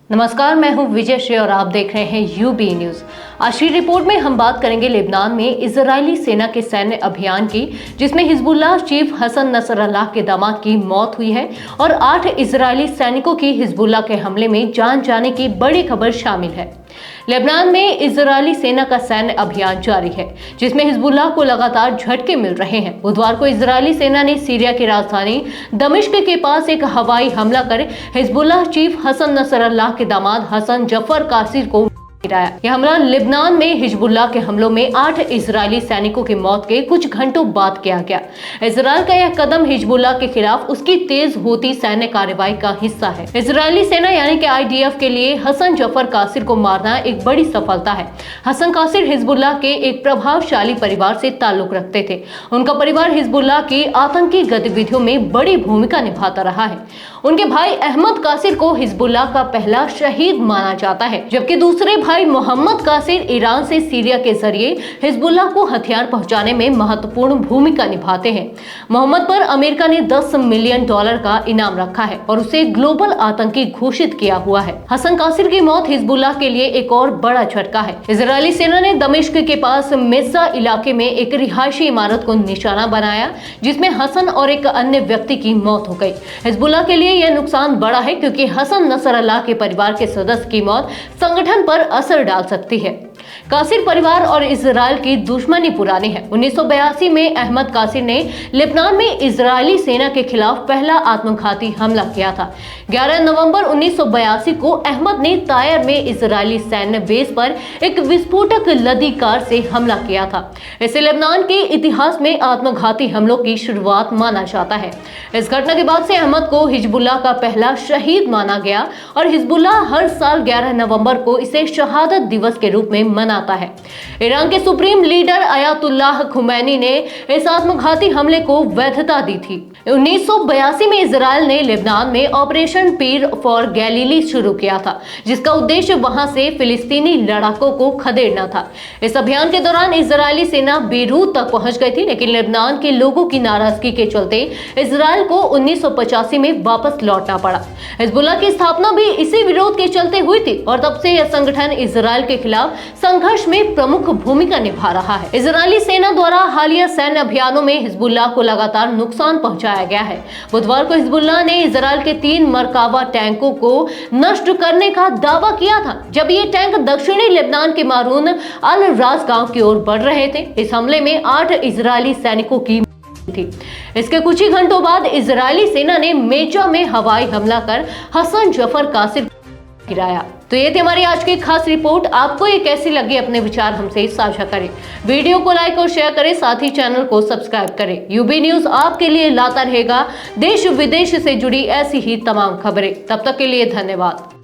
नमस्कार, मैं हूं विजय श्री और आप देख रहे हैं यूबी न्यूज। आज की रिपोर्ट में हम बात करेंगे लेबनान में इजरायली सेना के सैन्य अभियान की, जिसमें हिजबुल्लाह चीफ हसन नसरल्लाह के दामाद की मौत हुई है और 8 इजरायली सैनिकों की हिजबुल्लाह के हमले में जान जाने की बड़ी खबर शामिल है। लेबनान में इजरायली सेना का सैन्य अभियान जारी है, जिसमें हिजबुल्लाह को लगातार झटके मिल रहे हैं। बुधवार को इजरायली सेना ने सीरिया की राजधानी दमिश्क के पास एक हवाई हमला कर हिजबुल्लाह चीफ हसन नसरल्लाह के दामाद हसन जफर कासिर को गिराया। यह हमला लेबनान में हिजबुल्लाह के हमलों में 8 इजरायली सैनिकों की मौत के कुछ घंटों बाद किया गया। इजरायल का यह कदम हिजबुल्लाह के खिलाफ उसकी तेज होती सैन्य कार्रवाई का हिस्सा है। इजरायली सेना यानी कि IDF के लिए हसन जफर कासिर को मारना एक बड़ी सफलता है। हसन कासिर हिजबुल्लाह के एक प्रभावशाली परिवार से ताल्लुक रखते थे। उनका परिवार हिजबुल्लाह की आतंकी गतिविधियों में बड़ी भूमिका निभाता रहा है। उनके भाई अहमद कासिर को हिजबुल्लाह का पहला शहीद माना जाता है, जबकि दूसरे भाई मोहम्मद कासिर ईरान से सीरिया के जरिए हिजबुल्लाह को हथियार पहुंचाने में महत्वपूर्ण भूमिका निभाते हैं। मोहम्मद पर अमेरिका ने $10 मिलियन का इनाम रखा है और उसे ग्लोबल आतंकी घोषित किया हुआ है। हसन कासिर की मौत हिजबुल्लाह के लिए एक और बड़ा झटका है। इजरायली सेना ने दमिश्क के पास मेसा इलाके में एक रिहायशी इमारत को निशाना बनाया, जिसमें हसन और एक अन्य व्यक्ति की मौत हो गई। हिजबुल्लाह के लिए यह नुकसान बड़ा है, क्योंकि हसन नसरल्लाह के परिवार के सदस्य की मौत संगठन पर असर डाल सकती है। कासिर परिवार और इजरायल की दुश्मनी पुरानी है। 1982 में अहमद कासिर ने लेबनान में इजरायली सेना के खिलाफ पहला आत्मघाती हमला किया था। 11 नवंबर 1982 को अहमद ने तायर में इजरायली सैन्य बेस पर एक विस्फोटक लदी कार से हमला किया था। इसे लेबनान के इतिहास में आत्मघाती हमलों की शुरुआत माना जाता है। इस घटना के बाद से अहमद को हिजबुल्लाह का पहला शहीद माना गया और हिजबुल्लाह हर साल 11 नवंबर को इसे शहादत दिवस के रूप में मनाता है। ईरान के सुप्रीम लीडर अयातुल्लाह खुमैनी ने इस आत्मघाती हमले को वैधता दी थी। 1982 में इजरायल ने लेबनान में ऑपरेशन पीर फॉर गैलीली शुरू किया था, जिसका उद्देश्य वहां से फिलिस्तीनी लड़ाकों को खदेड़ना था। इस अभियान के दौरान इजरायली सेना बेरूत तक पहुंच गई थी, लेकिन लेबनान के लोगों की नाराजगी के चलते इजरायल को 1985 में वापस लौटना पड़ा। हिजबुल्लाह की स्थापना भी इसी विरोध के चलते हुई थी और तब से यह संगठन इजरायल के खिलाफ संघर्ष में प्रमुख भूमिका निभा रहा है। इजरायली सेना द्वारा हालिया सैन्य अभियानों में हिजबुल्लाह को लगातार नुकसान पहुंचाया गया है। बुधवार को हिजबुल्लाह ने इजरायल के 3 मरकावा टैंकों को नष्ट करने का दावा किया था, जब ये टैंक दक्षिणी लेबनान के मारून अल राज गांव की ओर बढ़ रहे थे। इस हमले में 8 इजरायली सैनिकों की थी। इसके कुछ ही घंटों बाद इजरायली सेना ने मेजा में हवाई हमला कर हसन जफर कासिर गिराया। तो ये थी हमारी आज की खास रिपोर्ट। आपको ये कैसी लगी, अपने विचार हमसे साझा करें। वीडियो को लाइक और शेयर करें, साथ ही चैनल को सब्सक्राइब करें। यूबी न्यूज आपके लिए लाता रहेगा देश विदेश से जुड़ी ऐसी ही तमाम खबरें। तब तक के लिए धन्यवाद।